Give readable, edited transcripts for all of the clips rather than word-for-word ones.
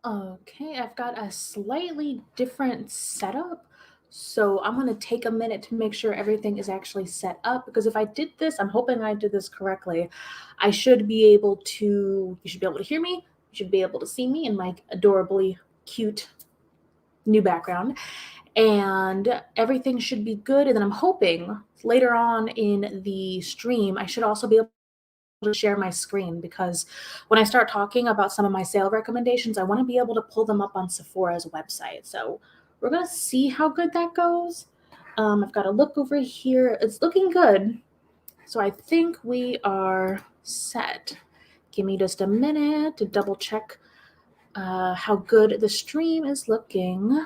Okay, I've got a slightly different setup. So I'm going to take a minute to make sure everything is actually set up, because if I did this, I'm hoping I did this correctly. I should be able to, you should be able to hear me. You should be able to see me in my adorably cute new background. And everything should be good. And then I'm hoping later on in the stream, I should also be able to share my screen, because when I start talking about some of my sale recommendations, I want to be able to pull them up on Sephora's website. So we're going to see how good that goes. I've got to look over here. It's looking good. So I think we are set. Give me just a minute to double check how good the stream is looking.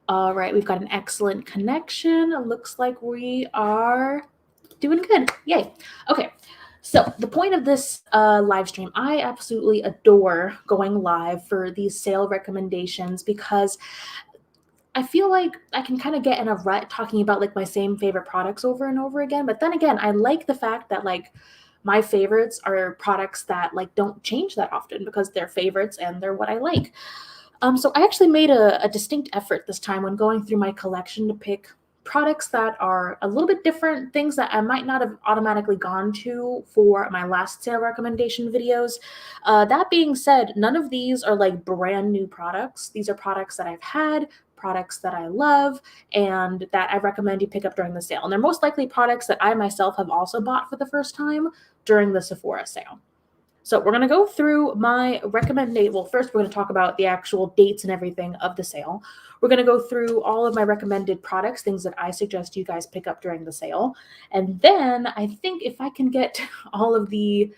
All right, we've got an excellent connection. It looks like we are doing good. Yay. Okay, so the point of this live stream, I absolutely adore going live for these sale recommendations, because I feel like I can kind of get in a rut talking about like my same favorite products over and over again. But then again, I like the fact that like my favorites are products that like don't change that often, because they're favorites and they're what I like. So I actually made a distinct effort this time when going through my collection to pick products that are a little bit different, things that I might not have automatically gone to for my last sale recommendation videos. That being said, none of these are like brand new products. These are products that I've had, products that I love, and that I recommend you pick up during the sale. And they're most likely products that I myself have also bought for the first time during the Sephora sale. So we're going to go through my recommended. Well, first we're going to talk about the actual dates and everything of the sale. We're going to go through all of my recommended products, things that I suggest you guys pick up during the sale. And then I think if I can get all of the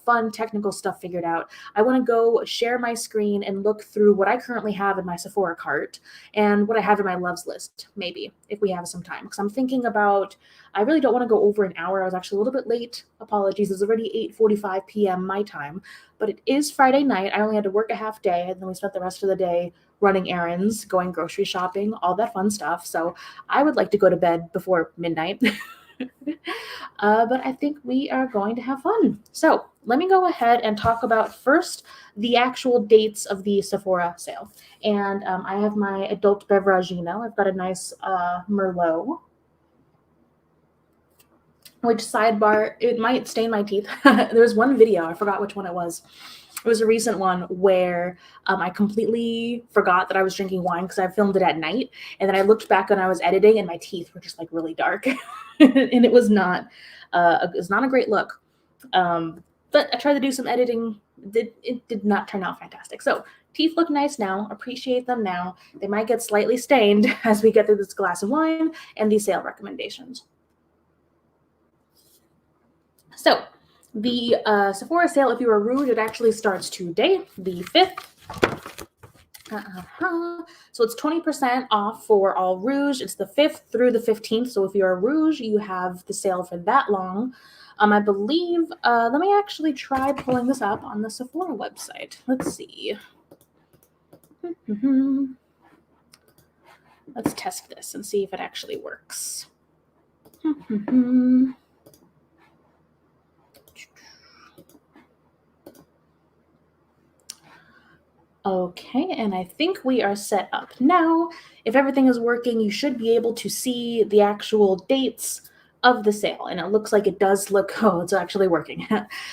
fun technical stuff figured out, I want to go share my screen and look through what I currently have in my Sephora cart and what I have in my loves list, maybe, if we have some time. Because I'm thinking about, I really don't want to go over an hour. I was actually a little bit late. Apologies. It's already 8:45 p.m. my time, but it is Friday night. I only had to work a half day, and then we spent the rest of the day running errands, going grocery shopping, all that fun stuff. So I would like to go to bed before midnight. But I think we are going to have fun. So let me go ahead and talk about first the actual dates of the Sephora sale. And I have my adult beverage. I've got a nice Merlot. Which, sidebar, it might stain my teeth. There was one video, I forgot which one it was. It was a recent one where I completely forgot that I was drinking wine because I filmed it at night. And then I looked back when I was editing and my teeth were just like really dark. And it was not a great look. But I tried to do some editing. It did not turn out fantastic. So teeth look nice now. Appreciate them now. They might get slightly stained as we get through this glass of wine and these sale recommendations. So the Sephora sale, if you are Rouge, it actually starts today, the 5th. So it's 20% off for all Rouge. It's the 5th through the 15th. So if you're a Rouge, you have the sale for that long. I believe, let me actually try pulling this up on the Sephora website. Let's see. Let's test this and see if it actually works. Okay, and I think we are set up now. If everything is working, you should be able to see the actual dates of the sale. And it looks like it does look, oh, it's actually working.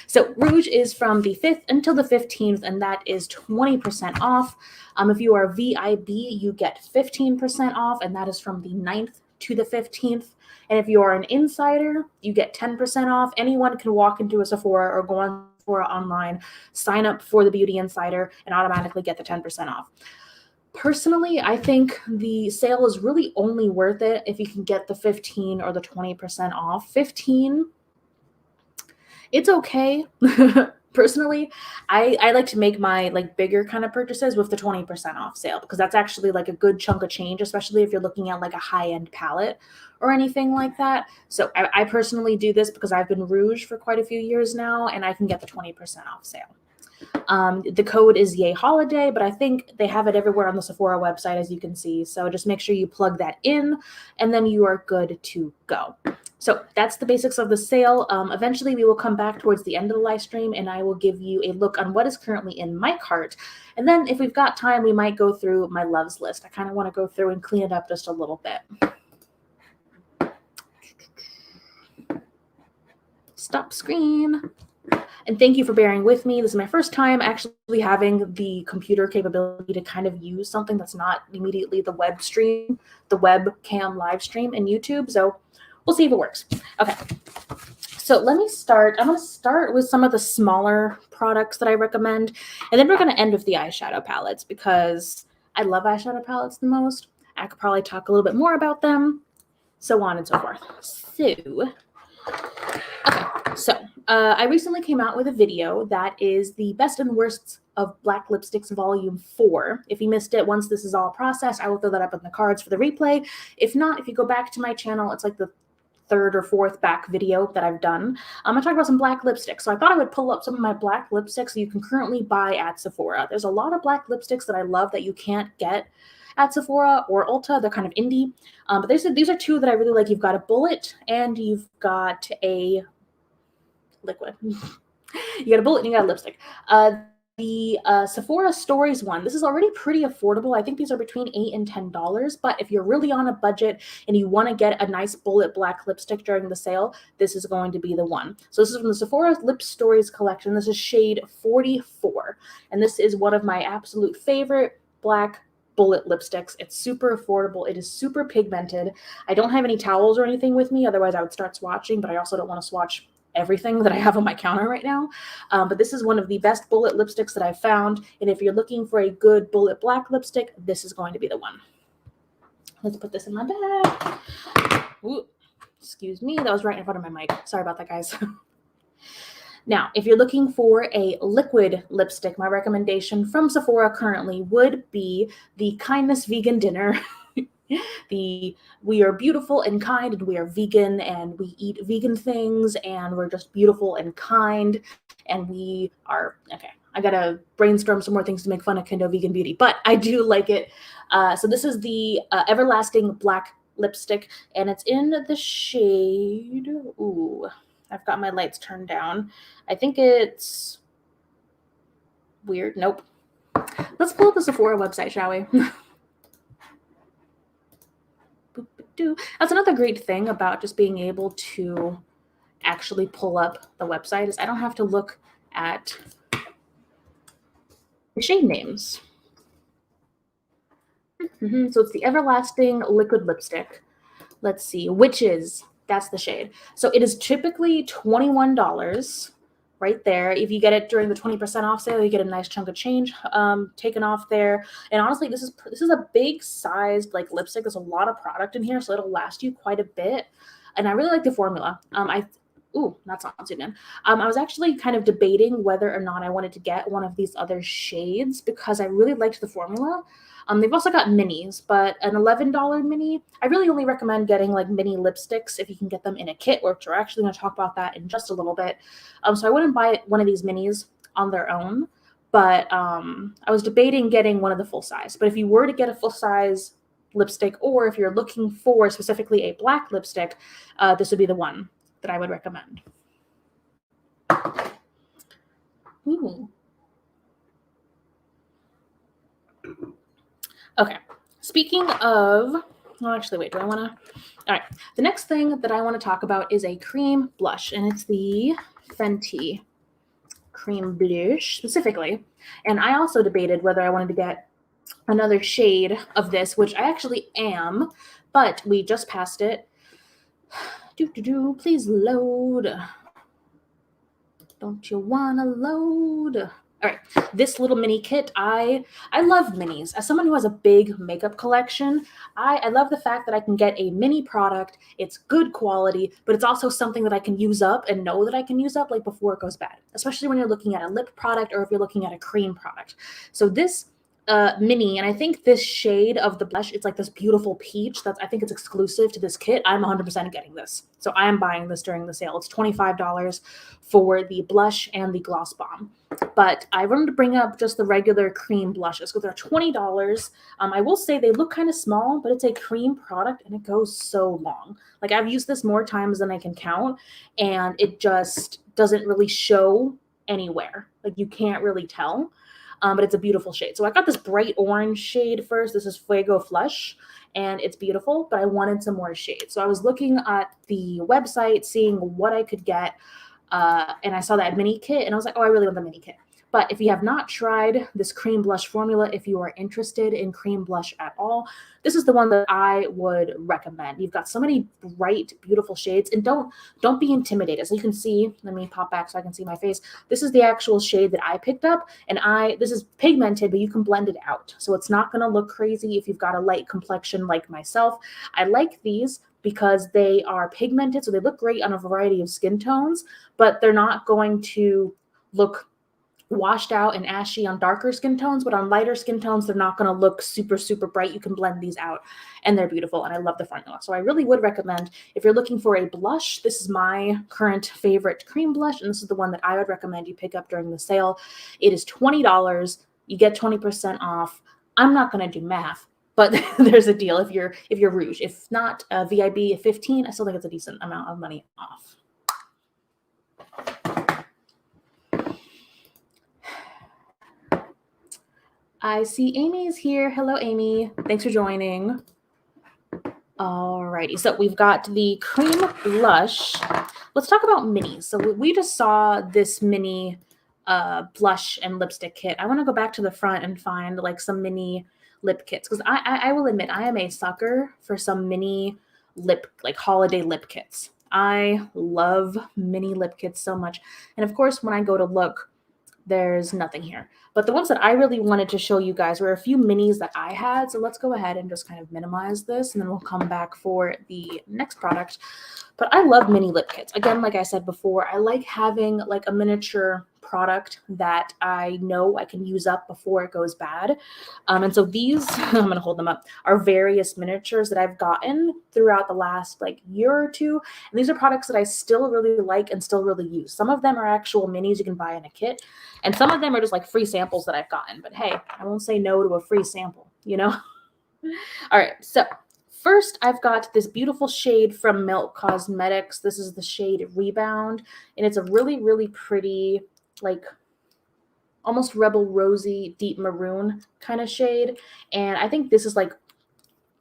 So Rouge is from the 5th until the 15th, and that is 20% off. If you are VIB, you get 15% off, and that is from the 9th to the 15th. And if you are an insider, you get 10% off. Anyone can walk into a Sephora or go on Sephora online, sign up for the Beauty Insider, and automatically get the 10% off. Personally, I think the sale is really only worth it if you can get the 15 or the 20% off. 15, it's okay. Personally, I like to make my like bigger kind of purchases with the 20% off sale, because that's actually like a good chunk of change, especially if you're looking at like a high-end palette or anything like that. So I personally do this because I've been Rouge for quite a few years now, and I can get the 20% off sale. The code is Yay Holiday, but I think they have it everywhere on the Sephora website, as you can see. So just make sure you plug that in, and then you are good to go. So that's the basics of the sale. Eventually, we will come back towards the end of the live stream, and I will give you a look on what is currently in my cart. And then if we've got time, we might go through my loves list. I kind of want to go through and clean it up just a little bit. Stop screen. And thank you for bearing with me. This is my first time actually having the computer capability to kind of use something that's not immediately the web stream, the webcam live stream in YouTube. So we'll see if it works. Okay. So let me start. I'm going to start with some of the smaller products that I recommend. And then we're going to end with the eyeshadow palettes because I love eyeshadow palettes the most. I could probably talk a little bit more about them, so on and so forth. So I recently came out with a video that is the best and worst of black lipsticks volume 4. If you missed it, once this is all processed, I will throw that up in the cards for the replay. If not, if you go back to my channel, it's like the 3rd or 4th back video that I've done. I'm going to talk about some black lipsticks. So I thought I would pull up some of my black lipsticks that you can currently buy at Sephora. There's a lot of black lipsticks that I love that you can't get at Sephora or Ulta. They're kind of indie. But these are 2 that I really like. You've got a bullet and you've got a liquid. You got a bullet and you got a lipstick. The Sephora Stories one, this is already pretty affordable. I think these are between $8 and $10, but if you're really on a budget and you want to get a nice bullet black lipstick during the sale, this is going to be the one. So this is from the Sephora Lipstories collection. This is shade 44, and this is one of my absolute favorite black bullet lipsticks. It's super affordable. It is super pigmented. I don't have any towels or anything with me, otherwise I would start swatching, but I also don't want to swatch everything that I have on my counter right now. But this is one of the best bullet lipsticks that I've found. And if you're looking for a good bullet black lipstick, this is going to be the one. Let's put this in my bag. Ooh, excuse me. That was right in front of my mic. Sorry about that, guys. Now, if you're looking for a liquid lipstick, my recommendation from Sephora currently would be the Kindness Vegan Dinner. We are beautiful and kind, and we are vegan, and we eat vegan things, and we're just beautiful and kind, and we are, okay, I gotta brainstorm some more things to make fun of Kendo Vegan Beauty, but I do like it. So this is the Everlasting Black Lipstick, and it's in the shade, ooh, I've got my lights turned down. I think it's weird, nope. Let's pull up the Sephora website, shall we? That's another great thing about just being able to actually pull up the website is I don't have to look at the shade names. So it's the Everlasting Liquid Lipstick. Let's see, Witches, that's the shade. So it is typically $21 right there. If you get it during the 20% off sale, you get a nice chunk of change taken off there. And honestly, this is a big sized like lipstick. There's a lot of product in here, so it'll last you quite a bit. And I really like the formula. Ooh, that's not zoomed in. I was actually kind of debating whether or not I wanted to get one of these other shades because I really liked the formula. They've also got minis, but an $11 mini, I really only recommend getting like mini lipsticks if you can get them in a kit, which we're actually going to talk about that in just a little bit. So I wouldn't buy one of these minis on their own, but I was debating getting one of the full size. But if you were to get a full size lipstick, or if you're looking for specifically a black lipstick, this would be the one that I would recommend. Ooh. Okay, speaking of, well, actually, wait, do I want to? All right, the next thing that I want to talk about is a cream blush, and it's the Fenty Cream Blush specifically. And I also debated whether I wanted to get another shade of this, which I actually am, but we just passed it. Please load. Don't you want to load? All right, this little mini kit, I love minis. As someone who has a big makeup collection, I love the fact that I can get a mini product. It's good quality, but it's also something that I can use up and know that I can use up like before it goes bad, especially when you're looking at a lip product or if you're looking at a cream product. So this mini, and I think this shade of the blush, it's like this beautiful peach. I think it's exclusive to this kit. I'm 100% getting this. So I am buying this during the sale. It's $25 for the blush and the gloss bomb. But I wanted to bring up just the regular cream blushes because they're $20. I will say they look kind of small, but it's a cream product and it goes so long. Like I've used this more times than I can count, and it just doesn't really show anywhere. Like you can't really tell. But it's a beautiful shade. So I got this bright orange shade first. This is Fuego Flush, and it's beautiful, but I wanted some more shades. So I was looking at the website, seeing what I could get, and I saw that mini kit, and I was like, oh, I really want the mini kit. But if you have not tried this cream blush formula, if you are interested in cream blush at all, this is the one that I would recommend. You've got so many bright, beautiful shades, and don't be intimidated. So you can see, let me pop back so I can see my face. This is the actual shade that I picked up, and this is pigmented, but you can blend it out. So it's not going to look crazy if you've got a light complexion like myself. I like these because they are pigmented, so they look great on a variety of skin tones, but they're not going to look washed out and ashy on darker skin tones, but on lighter skin tones, they're not going to look super, super bright. You can blend these out, and they're beautiful, and I love the formula. So I really would recommend, if you're looking for a blush, this is my current favorite cream blush, and this is the one that I would recommend you pick up during the sale. It is $20. You get 20% off. I'm not going to do math, but there's a deal if you're Rouge. If not, VIB at 15, I still think it's a decent amount of money off. I see Amy is here. Hello, Amy. Thanks for joining. Alrighty, so we've got the cream blush. Let's talk about minis. So we just saw this mini blush and lipstick kit. I want to go back to the front and find like some mini lip kits, because I will admit I am a sucker for some mini holiday lip kits. I love mini lip kits so much. And of course, when I go to look, there's nothing here. But the ones that I really wanted to show you guys were a few minis that I had. So let's go ahead and just kind of minimize this, and then we'll come back for the next product. But I love mini lip kits. Again, like I said before, I like having like a miniature product that I know I can use up before it goes bad. And so these, I'm going to hold them up, are various miniatures that I've gotten throughout the last like year or two. And these are products that I still really like and still really use. Some of them are actual minis you can buy in a kit, and some of them are just like free samples that I've gotten. But hey, I won't say no to a free sample, you know? All right, so first, I've got this beautiful shade from Milk Cosmetics. This is the shade Rebound, and it's a really, really pretty, like almost Rebel Rosy, deep maroon kind of shade. And I think this is like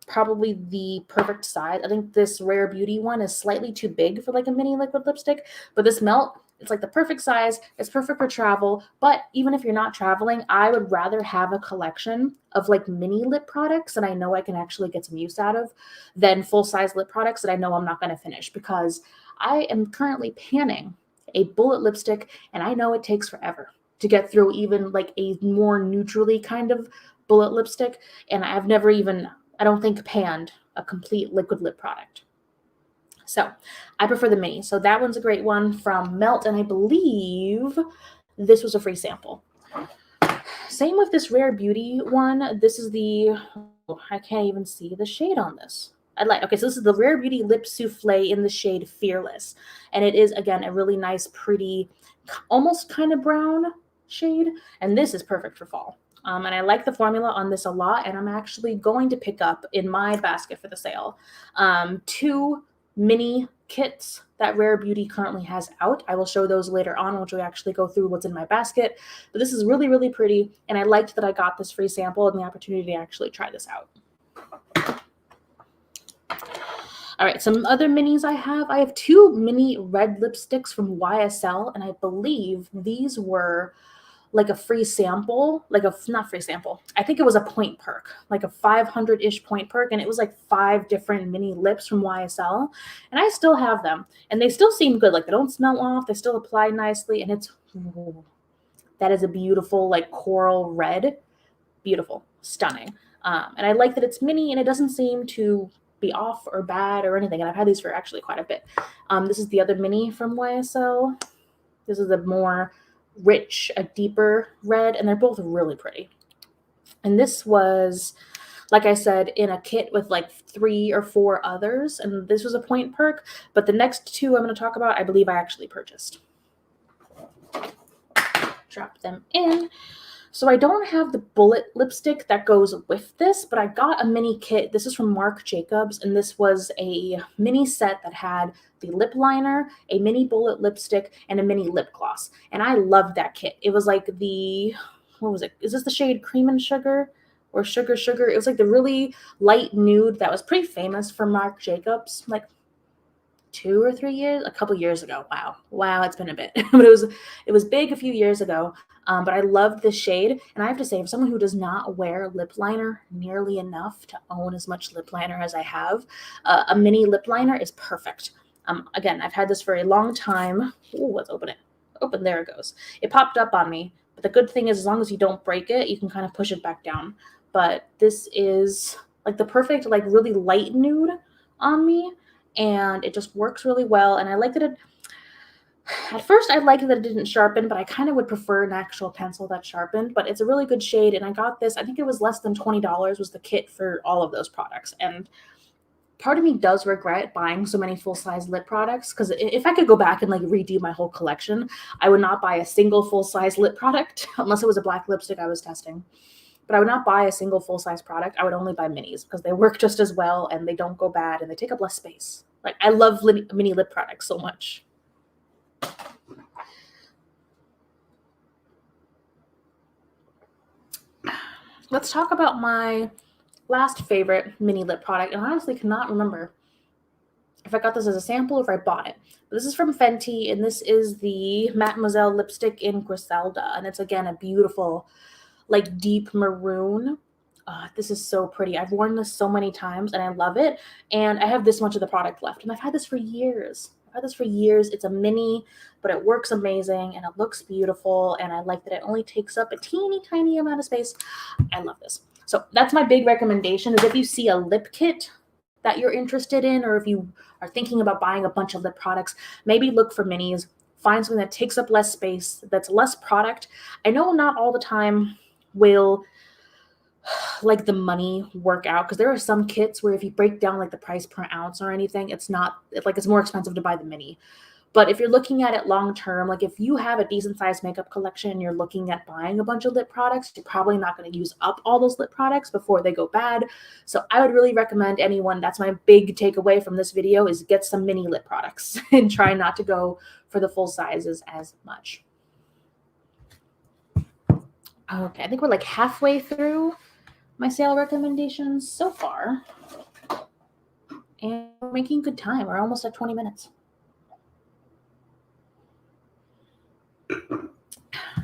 probably the perfect size. I think this Rare Beauty one is slightly too big for like a mini liquid lipstick, but this Melt, it's like the perfect size. It's perfect for travel. But even if you're not traveling, I would rather have a collection of like mini lip products that I know I can actually get some use out of than full-size lip products that I know I'm not going to finish, because I am currently panning a bullet lipstick, and I know it takes forever to get through even like a more neutrally kind of bullet lipstick. And I've never even, I don't think, panned a complete liquid lip product. So I prefer the mini. So that one's a great one from Melt, and I believe this was a free sample. Same with this Rare Beauty one. This is the, I can't even see the shade on this. Okay, so this is the Rare Beauty Lip Souffle in the shade Fearless. And it is, again, a really nice, pretty, almost kind of brown shade. And this is perfect for fall. And I like the formula on this a lot. And I'm actually going to pick up in my basket for the sale 2 mini kits that Rare Beauty currently has out. I will show those later on, which we actually go through what's in my basket. But this is really, really pretty. And I liked that I got this free sample and the opportunity to actually try this out. All right, some other minis I have 2 mini red lipsticks from YSL, and I believe these were like a free sample, not free sample. I think it was a point perk, like a 500-ish point perk, and it was like 5 different mini lips from YSL, and I still have them, and they still seem good. Like they don't smell off, they still apply nicely, and that is a beautiful like coral red, beautiful, stunning. And I like that it's mini, and it doesn't seem to be off or bad or anything. And I've had these for actually quite a bit. This is the other mini from YSL. This is a more rich, a deeper red, and they're both really pretty. And this was, like I said, in a kit with like 3 or 4 others. And this was a point perk. But the next 2 I'm going to talk about, I believe I actually purchased. Drop them in. So I don't have the bullet lipstick that goes with this, but I got a mini kit. This is from Marc Jacobs, and this was a mini set that had the lip liner, a mini bullet lipstick, and a mini lip gloss. And I loved that kit. It was like the, what was it? Is this the shade Cream and Sugar or Sugar Sugar? It was like the really light nude that was pretty famous for Marc Jacobs, like 2 or 3 years, a couple years ago. Wow, it's been a bit. But it was big a few years ago. But I loved this shade, and I have to say, for someone who does not wear lip liner nearly enough to own as much lip liner as I have, a mini lip liner is perfect. Again, I've had this for a long time. Ooh, let's open it. Open, there it goes. It popped up on me, but the good thing is, as long as you don't break it, you can kind of push it back down. But this is like the perfect, like really light nude on me, and it just works really well. And I like that it, at first I liked that it didn't sharpen, but I kind of would prefer an actual pencil that sharpened. But it's a really good shade, and I got this, I think it was less than $20 was the kit for all of those products. And part of me does regret buying so many full-size lip products, because if I could go back and like redo my whole collection, I would not buy a single full-size lip product unless it was a black lipstick I was testing. But I would not buy a single full-size product. I would only buy minis because they work just as well and they don't go bad and they take up less space. Like, I love mini lip products so much. Let's talk about my last favorite mini lip product. And I honestly cannot remember if I got this as a sample or if I bought it. But this is from Fenty, and this is the Mattemoisle lipstick in Griselda. And it's, again, a beautiful, like, deep maroon. This is so pretty. I've worn this so many times, and I love it. And I have this much of the product left, and I've had this for years. It's a mini, but it works amazing, and it looks beautiful, and I like that it only takes up a teeny tiny amount of space. I love this. So that's my big recommendation, is if you see a lip kit that you're interested in, or if you are thinking about buying a bunch of lip products, maybe look for minis. Find something that takes up less space, that's less product. I know not all the time will like the money work out, because there are some kits where if you break down like the price per ounce or anything, it's more expensive to buy the mini. But if you're looking at it long term, like if you have a decent sized makeup collection and you're looking at buying a bunch of lip products, you're probably not going to use up all those lip products before they go bad. So I would really recommend anyone, that's my big takeaway from this video, is get some mini lip products and try not to go for the full sizes as much. Okay, I think we're like halfway through my sale recommendations so far, and we're making good time. We're almost at 20 minutes.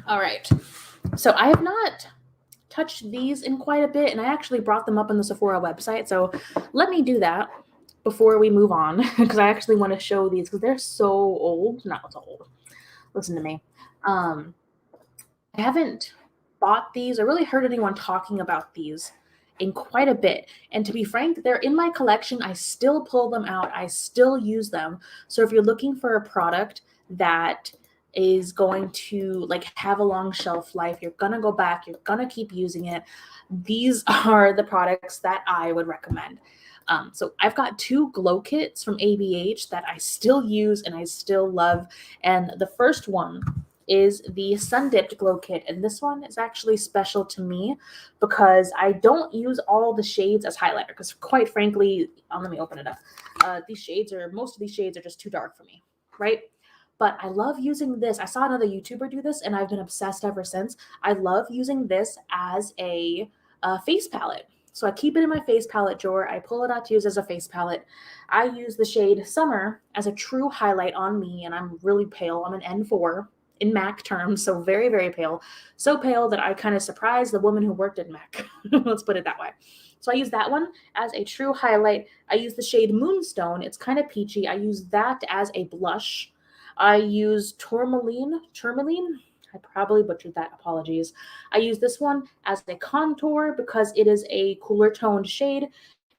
All right, so I have not touched these in quite a bit, and I actually brought them up on the Sephora website, so let me do that before we move on, because I actually want to show these, because they're so old. Not so old. Listen to me. I haven't bought these or really heard anyone talking about these in quite a bit. And to be frank, they're in my collection. I still pull them out. I still use them. So if you're looking for a product that is going to like have a long shelf life, you're going to go back, you're going to keep using it, these are the products that I would recommend. So I've got 2 glow kits from ABH that I still use and I still love. And the first one is the Sun Dipped Glow Kit, and this one is actually special to me because I don't use all the shades as highlighter, because quite frankly, let me open it up. Most of these shades are just too dark for me, right? But I love using this. I saw another YouTuber do this, and I've been obsessed ever since. I love using this as a face palette. So I keep it in my face palette drawer. I pull it out to use as a face palette. I use the shade Summer as a true highlight on me, and I'm really pale. I'm an N4 in MAC terms, so very, very pale. So pale that I kind of surprised the woman who worked at MAC. Let's put it that way. So I use that one as a true highlight. I use the shade Moonstone. It's kind of peachy. I use that as a blush. I use Tourmaline. I probably butchered that. Apologies. I use this one as a contour because it is a cooler toned shade.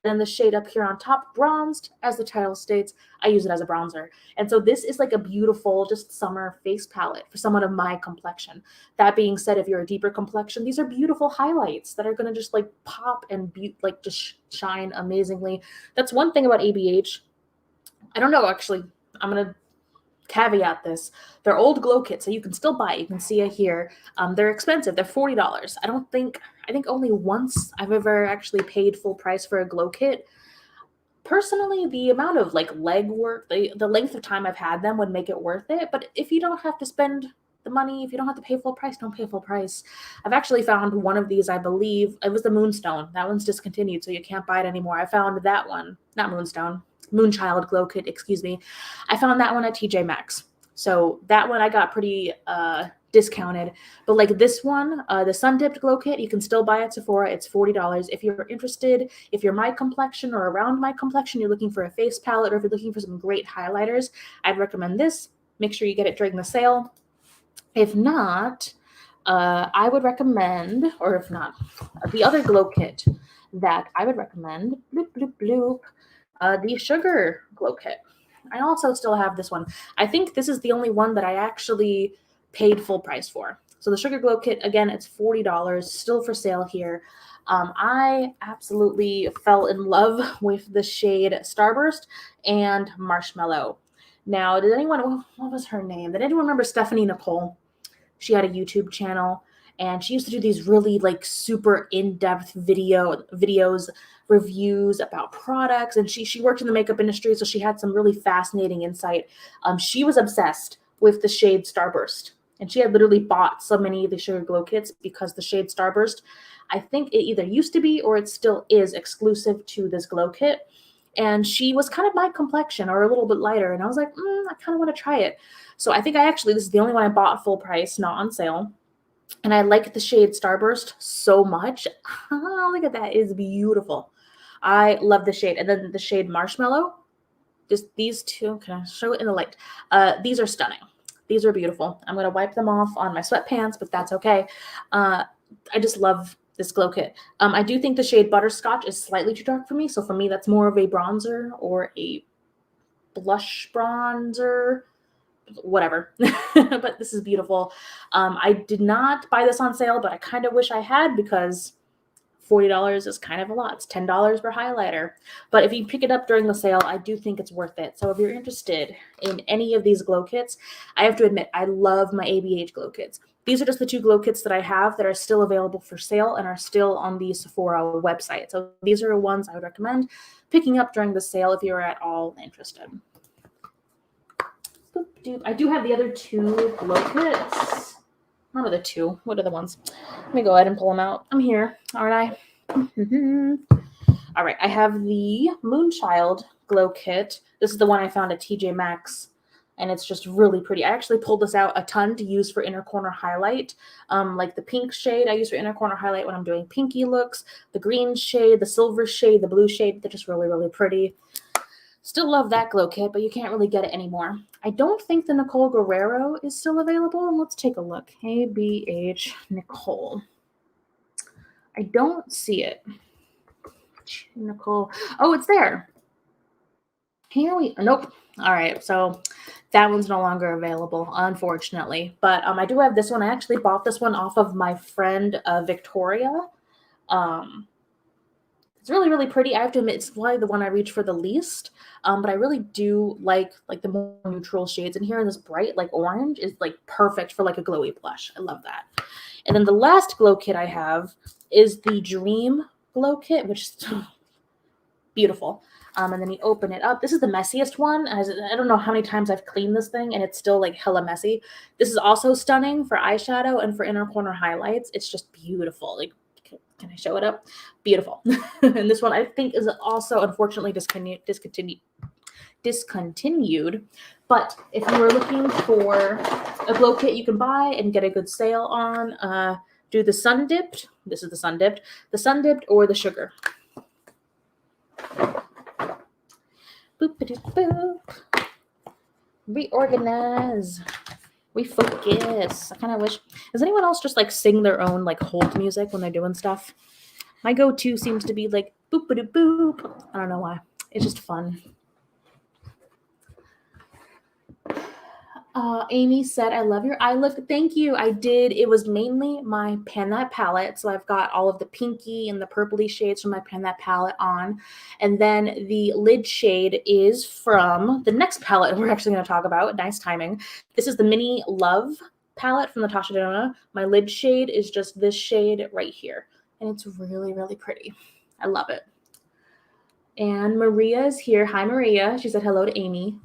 then the shade up here on top, bronzed, as the title states, I use it as a bronzer. And so this is like a beautiful just summer face palette for someone of my complexion. That being said, if you're a deeper complexion, these are beautiful highlights that are going to just like pop and be like just shine amazingly. That's one thing about ABH. I don't know, actually. I'm going to caveat this. They're old glow kits, so you can still buy it. You can see it here. They're expensive. They're $40. I think only once I've ever actually paid full price for a glow kit. Personally, the amount of like leg work, the length of time I've had them would make it worth it. But if you don't have to spend the money, if you don't have to pay full price, don't pay full price. I've actually found one of these, I believe, it was the Moonstone. That one's discontinued, so you can't buy it anymore. I found that one, not Moonstone, Moonchild Glow Kit, excuse me. I found that one at TJ Maxx. So that one I got pretty discounted. But like this one, the Sun Dipped Glow Kit, you can still buy at Sephora. It's $40. If you're interested, if you're my complexion or around my complexion, you're looking for a face palette, or if you're looking for some great highlighters, I'd recommend this. Make sure you get it during the sale. If not, I would recommend, or if not, the other glow kit that I would recommend, bloop, bloop, bloop, the Sugar Glow Kit. I also still have this one. I think this is the only one that I actually paid full price for. So the Sugar Glow Kit, again, it's $40, still for sale here. I absolutely fell in love with the shade Starburst and Marshmallow. Now, did anyone, what was her name? Did anyone remember Stephanie Nicole? She had a YouTube channel, and she used to do these really like super in-depth videos, reviews about products, and she worked in the makeup industry, so she had some really fascinating insight. She was obsessed with the shade Starburst, and she had literally bought so many of the Sugar Glow Kits because the shade Starburst, I think it either used to be or it still is exclusive to this glow kit. And she was kind of my complexion, or a little bit lighter, and I was like, I kind of want to try it. So I think this is the only one I bought full price, not on sale. And I like the shade Starburst so much. Oh, look at that. It's beautiful. I love the shade. And then the shade Marshmallow, just these two, can I show it in the light? These are stunning. These are beautiful. I'm going to wipe them off on my sweatpants, but that's okay. I just love this glow kit. I do think the shade Butterscotch is slightly too dark for me. So for me, that's more of a bronzer or a blush bronzer, whatever. But this is beautiful. I did not buy this on sale, but I kind of wish I had, because $40 is kind of a lot. It's $10 per highlighter. But if you pick it up during the sale, I do think it's worth it. So if you're interested in any of these glow kits, I have to admit, I love my ABH glow kits. These are just the two glow kits that I have that are still available for sale and are still on the Sephora website. So these are ones I would recommend picking up during the sale if you're at all interested. I do have the other two glow kits. What are the two? What are the ones? Let me go ahead and pull them out. I'm here, aren't I? All right, I have the Moonchild Glow Kit. This is the one I found at TJ Maxx, and it's just really pretty. I actually pulled this out a ton to use for inner corner highlight. Like the pink shade I use for inner corner highlight when I'm doing pinky looks, the green shade, the silver shade, the blue shade. They're just really, really pretty. Still love that glow kit, but you can't really get it anymore. I don't think the Nicole Guerrero is still available. Let's take a look. ABH Nicole. I don't see it. Nicole. Oh, it's there. Nope. All right, so that one's no longer available, unfortunately. But I do have this one. I actually bought this one off of my friend Victoria. It's really, really pretty. I have to admit, it's probably the one I reach for the least. But I really do like the more neutral shades. And here in this bright, like orange, is like perfect for like a glowy blush. I love that. And then the last glow kit I have is the Dream Glow Kit, which is beautiful. And then you open it up. This is the messiest one. I don't know how many times I've cleaned this thing, and it's still like hella messy. This is also stunning for eyeshadow and for inner corner highlights. It's just beautiful. Like, can I show it up? Beautiful. And this one I think is also unfortunately discontinued. But if you were looking for a glow kit you can buy and get a good sale on, do the Sun Dipped. This is the Sun Dipped. The Sun Dipped or the Sugar. Boop-a-doop-boop. Reorganize. Refocus. I kind of wish. Does anyone else just like sing their own like hold music when they're doing stuff? My go-to seems to be like Boop-a-doop-boop. I don't know why. It's just fun. Amy said, I love your eye look. Thank you. I did. It was mainly my Pan That palette. So I've got all of the pinky and the purpley shades from my Pan That palette on. And then the lid shade is from the next palette we're actually going to talk about. Nice timing. This is the Mini Love palette from Natasha Denona. My lid shade is just this shade right here. And it's really, really pretty. I love it. And Maria is here. Hi, Maria. She said hello to Amy.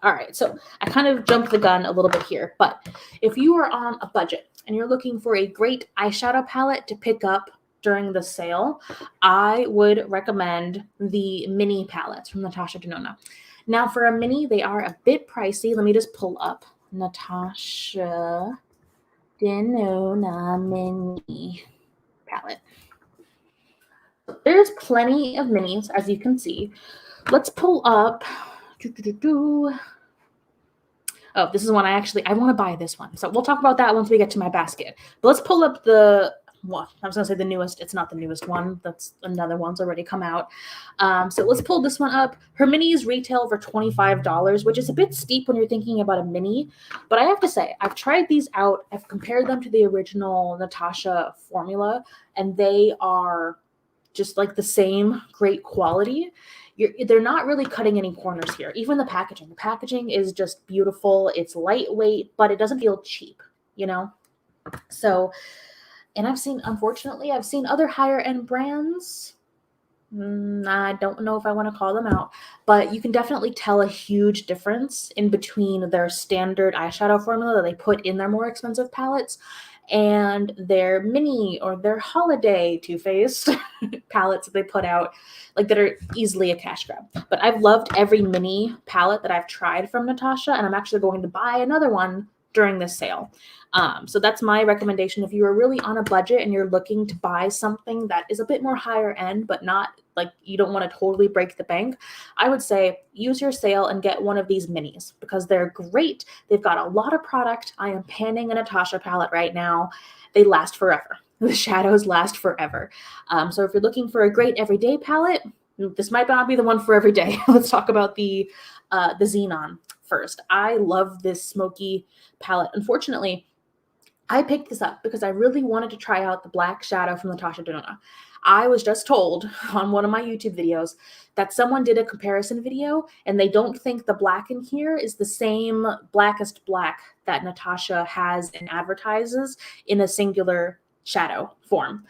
All right, so I kind of jumped the gun a little bit here, but if you are on a budget and you're looking for a great eyeshadow palette to pick up during the sale, I would recommend the mini palettes from Natasha Denona. Now, for a mini, they are a bit pricey. Let me just pull up Natasha Denona mini palette. There's plenty of minis, as you can see. Let's pull up. Oh, this is one I want to buy this one. So we'll talk about that once we get to my basket. But let's pull up the, well, I was going to say the newest. It's not the newest one. That's another one's already come out. So let's pull this one up. Her minis retail for $25, which is a bit steep when you're thinking about a mini. But I have to say, I've tried these out. I've compared them to the original Natasha formula, and they are just like the same great quality. They're not really cutting any corners here. Even the packaging. The packaging is just beautiful. It's lightweight, but it doesn't feel cheap, you know? So, and unfortunately, I've seen other higher end brands. I don't know if I want to call them out, but you can definitely tell a huge difference in between their standard eyeshadow formula that they put in their more expensive palettes and their mini or their holiday Too Faced palettes that they put out, like that are easily a cash grab. But I've loved every mini palette that I've tried from Natasha, and I'm actually going to buy another one during this sale. So that's my recommendation. If you are really on a budget and you're looking to buy something that is a bit more higher end, but not like you don't want to totally break the bank, I would say use your sale and get one of these minis because they're great. They've got a lot of product. I am panning a Natasha palette right now. They last forever. The shadows last forever. So if you're looking for a great everyday palette, this might not be the one for every day. Let's talk about the Xenon first. I love this smoky palette. Unfortunately, I picked this up because I really wanted to try out the black shadow from Natasha Denona. I was just told on one of my YouTube videos that someone did a comparison video and they don't think the black in here is the same blackest black that Natasha has and advertises in a singular shadow form.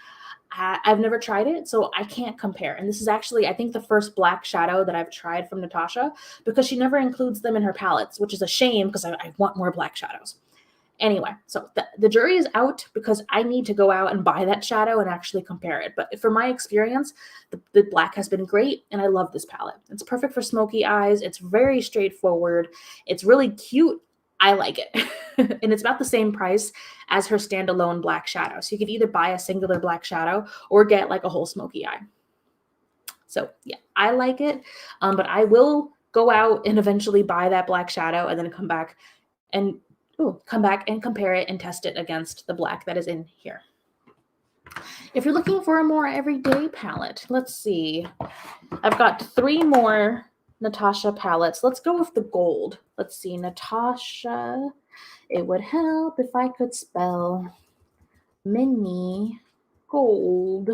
I've never tried it, so I can't compare. And this is actually, I think, the first black shadow that I've tried from Natasha because she never includes them in her palettes, which is a shame because I want more black shadows. Anyway, so the jury is out because I need to go out and buy that shadow and actually compare it. But from my experience, the black has been great, and I love this palette. It's perfect for smoky eyes. It's very straightforward. It's really cute. I like it. And it's about the same price as her standalone black shadow. So you could either buy a singular black shadow or get like a whole smoky eye. So yeah, I like it. But I will go out and eventually buy that black shadow and then come back and compare it and test it against the black that is in here. If you're looking for a more everyday palette, let's see. I've got 3 more Natasha palettes. Let's go with the gold. Let's see, Natasha. It would help if I could spell mini gold.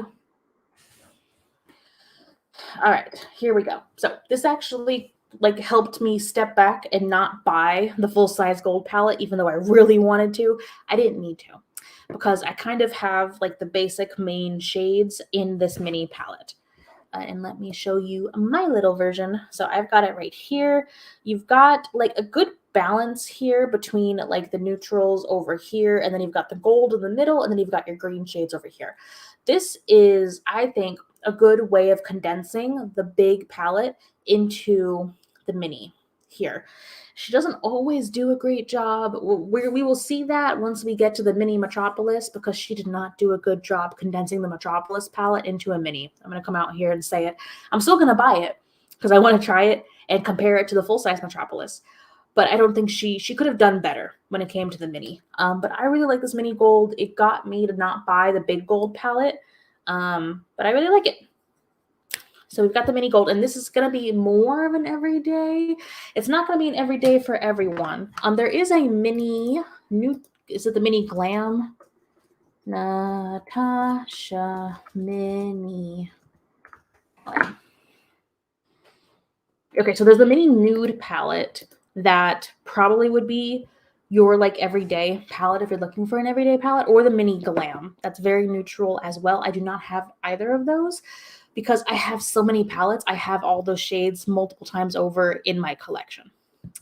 All right, here we go. So this actually like helped me step back and not buy the full-size gold palette, even though I really wanted to. I didn't need to because I kind of have like the basic main shades in this mini palette. And let me show you my little version. So I've got it right here. You've got like a good balance here between like the neutrals over here, and then you've got the gold in the middle, and then you've got your green shades over here. This is, I think, a good way of condensing the big palette into the mini here. She doesn't always do a great job. We will see that once we get to the mini Metropolis because she did not do a good job condensing the Metropolis palette into a mini. I'm going to come out here and say it. I'm still going to buy it because I want to try it and compare it to the full-size Metropolis. But I don't think she could have done better when it came to the mini. But I really like this mini gold. It got me to not buy the big gold palette. But I really like it. So we've got the mini gold, and this is going to be more of an everyday. It's not going to be an everyday for everyone. There is a mini new, is it the mini glam? Natasha mini. Okay, so there's the mini nude palette that probably would be your like everyday palette if you're looking for an everyday palette, or the mini glam. That's very neutral as well. I do not have either of those because I have so many palettes. I have all those shades multiple times over in my collection.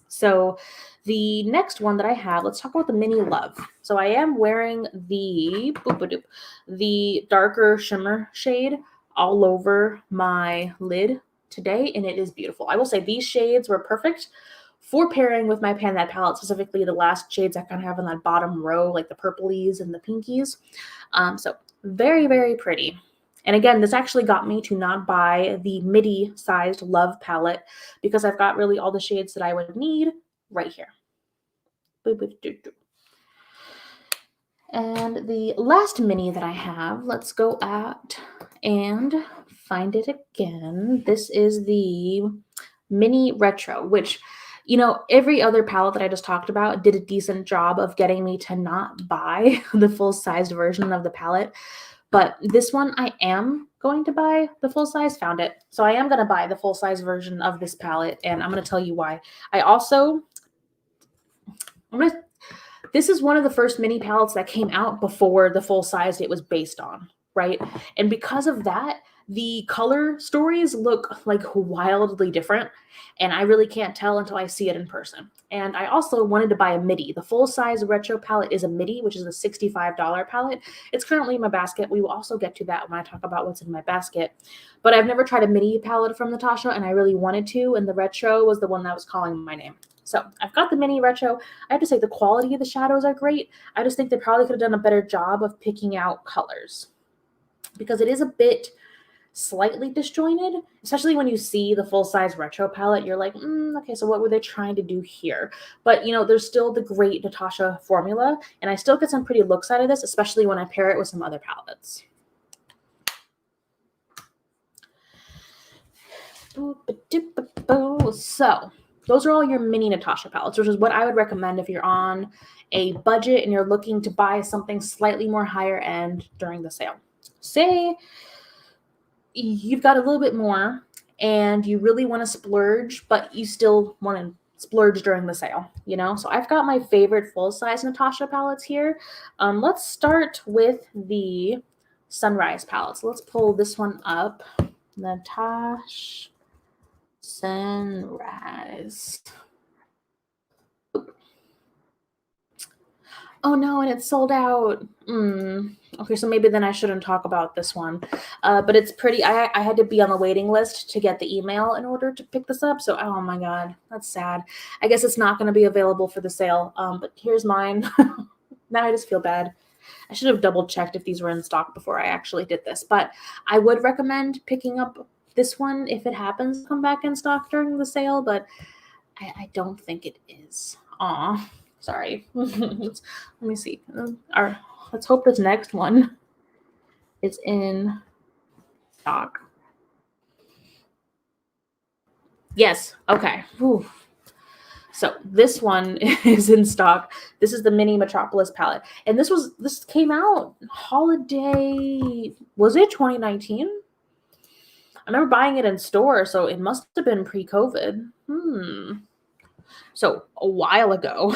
So the next one that I have, let's talk about the mini love. So I am wearing the darker shimmer shade all over my lid today, and it is beautiful. I will say these shades were perfect for pairing with my Pan That palette, specifically the last shades I kind of have in that bottom row, like the purplies and the pinkies. So very, very pretty. And again, this actually got me to not buy the midi-sized Love palette because I've got really all the shades that I would need right here. And the last mini that I have, let's go at and find it again. This is the mini retro, which, you know, every other palette that I just talked about did a decent job of getting me to not buy the full-sized version of the palette. But this one, I am going to buy the full size, found it. So I am going to buy the full size version of this palette, and I'm going to tell you why. This is one of the first mini palettes that came out before the full size it was based on, right? And because of that, the color stories look like wildly different, and I really can't tell until I see it in person. And I also wanted to buy a midi. The full-size retro palette is a midi, which is a $65 palette. It's currently in my basket. We will also get to that when I talk about what's in my basket. But I've never tried a midi palette from Natasha, and I really wanted to, and the retro was the one that was calling my name. So I've got the mini retro. I have to say the quality of the shadows are great. I just think they probably could have done a better job of picking out colors because it is a bit slightly disjointed, especially when you see the full-size retro palette. You're like, okay, so what were they trying to do here? But, you know, there's still the great Natasha formula, and I still get some pretty looks out of this, especially when I pair it with some other palettes. So those are all your mini Natasha palettes, which is what I would recommend if you're on a budget and you're looking to buy something slightly more higher end during the sale. Say you've got a little bit more and you really want to splurge, but you still want to splurge during the sale, you know? So I've got my favorite full-size Natasha palettes here. Let's start with the Sunrise palette. So let's pull this one up. Natasha Sunrise. Oh no, and it's sold out. Okay, so maybe then I shouldn't talk about this one. But it's pretty. I had to be on the waiting list to get the email in order to pick this up. So, oh my God, that's sad. I guess it's not going to be available for the sale. But here's mine. Now I just feel bad. I should have double checked if these were in stock before I actually did this. But I would recommend picking up this one if it happens to come back in stock during the sale. But I don't think it is. Aw. Sorry. Let me see. Let's hope this next one is in stock. Yes. Okay. Whew. So this one is in stock. This is the mini Metropolis palette. And this came out holiday, was it 2019? I remember buying it in store, so it must have been pre-COVID. So a while ago,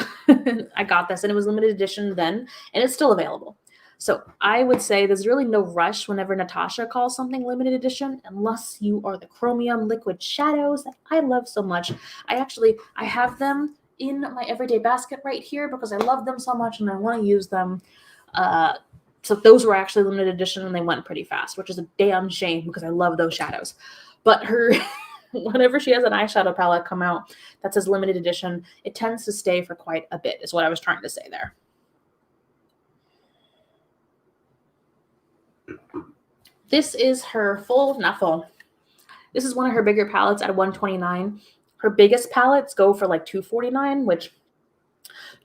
I got this, and it was limited edition then, and it's still available. So I would say there's really no rush whenever Natasha calls something limited edition, unless you are the chromium liquid shadows that I love so much. I have them in my everyday basket right here because I love them so much and I want to use them. So those were actually limited edition, and they went pretty fast, which is a damn shame because I love those shadows. But whenever she has an eyeshadow palette come out that says limited edition, it tends to stay for quite a bit, is what I was trying to say there. This is her this is one of her bigger palettes at $129. Her biggest palettes go for like $249, which,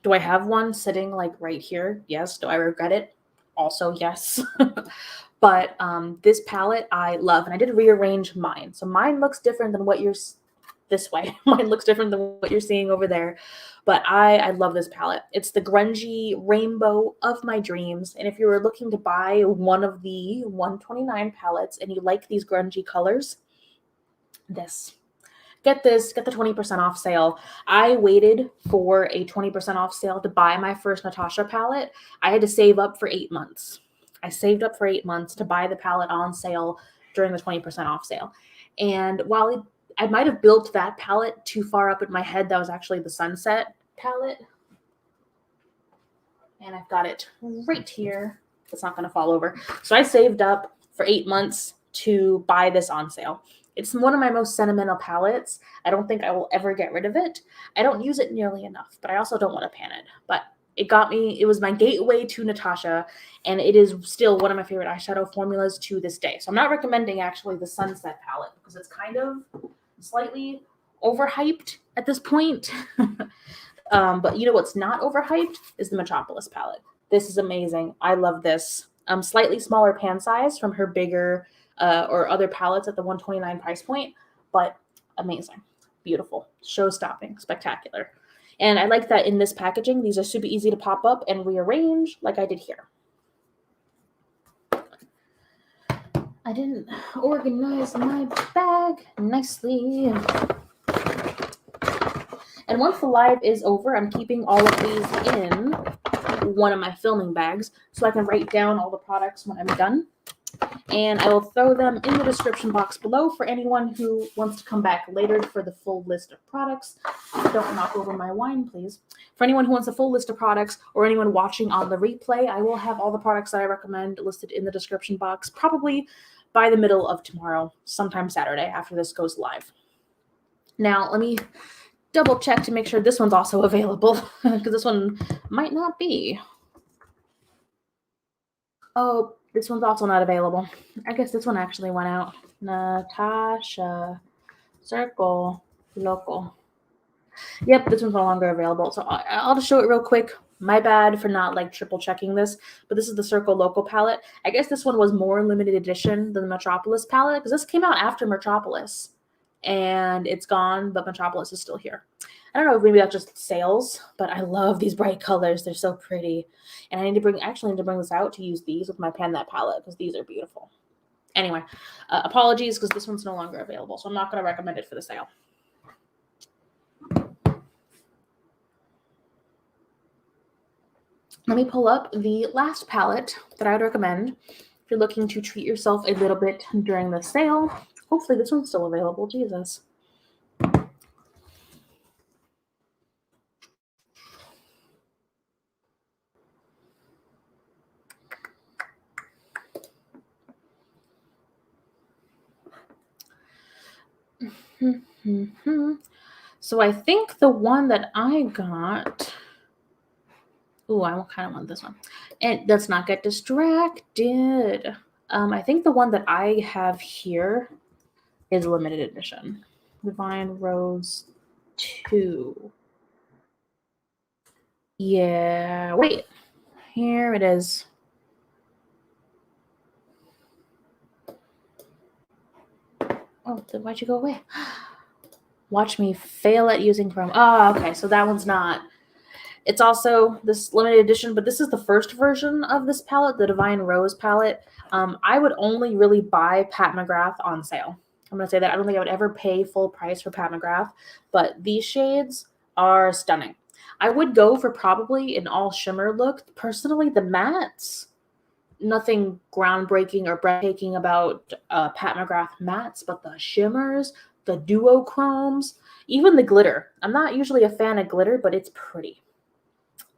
do I have one sitting like right here? Yes. Do I regret it? Also, yes. But this palette I love, and I did rearrange mine. So mine looks different than what you're this way. Mine looks different than what you're seeing over there. But I love this palette. It's the grungy rainbow of my dreams. And if you were looking to buy one of the 129 palettes and you like these grungy colors, get the 20% off sale. I waited for a 20% off sale to buy my first Natasha palette. I had to save up for 8 months. I saved up for 8 months to buy the palette on sale during the 20% off sale. And while I might have built that palette too far up in my head, that was actually the Sunset palette. And I've got it right here. It's not going to fall over. So I saved up for 8 months to buy this on sale. It's one of my most sentimental palettes. I don't think I will ever get rid of it. I don't use it nearly enough, but I also don't want to pan it. But it got me, it was my gateway to Natasha, and it is still one of my favorite eyeshadow formulas to this day. So I'm not recommending actually the Sunset palette because it's kind of slightly overhyped at this point. But you know what's not overhyped is the Metropolis palette. This is amazing. I love this. Slightly smaller pan size from her bigger or other palettes at the 129 price point, but amazing, beautiful, show-stopping, spectacular. And I like that in this packaging, these are super easy to pop up and rearrange like I did here. I didn't organize my bag nicely. And once the live is over, I'm keeping all of these in one of my filming bags so I can write down all the products when I'm done. And I will throw them in the description box below for anyone who wants to come back later for the full list of products. Don't knock over my wine, please. For anyone who wants a full list of products or anyone watching on the replay, I will have all the products that I recommend listed in the description box probably by the middle of tomorrow, sometime Saturday after this goes live. Now, let me double check to make sure this one's also available because this one might not be. Oh, this one's also not available. I guess this one actually went out. Natasha Circle Local. Yep, this one's no longer available. So I'll just show it real quick. My bad for not like triple checking this, but this is the Circle Local palette. I guess this one was more limited edition than the Metropolis palette because this came out after Metropolis and it's gone, but Metropolis is still here. I don't know if maybe that's just sales, but I love these bright colors. They're so pretty. And I need to bring this out to use these with my Pan That palette because these are beautiful. Anyway, apologies because this one's no longer available, so I'm not going to recommend it for the sale. Let me pull up the last palette that I would recommend if you're looking to treat yourself a little bit during the sale. Hopefully this one's still available. Jesus. So I think the one that I got, I kind of want this one. And let's not get distracted. I think the one that I have here is limited edition. Divine Rose 2. Yeah, wait. Here it is. Oh, then why'd you go away? Watch me fail at using Chrome. Oh, okay, so that one's not. It's also this limited edition, but this is the first version of this palette, the Divine Rose palette. I would only really buy Patmograph on sale. I'm going to say that. I don't think I would ever pay full price for Patmograph, but these shades are stunning. I would go for probably an all shimmer look. Personally, the mattes, nothing groundbreaking or breathtaking about Patmograph mattes, but the shimmers, the duochromes, even the glitter. I'm not usually a fan of glitter, but it's pretty.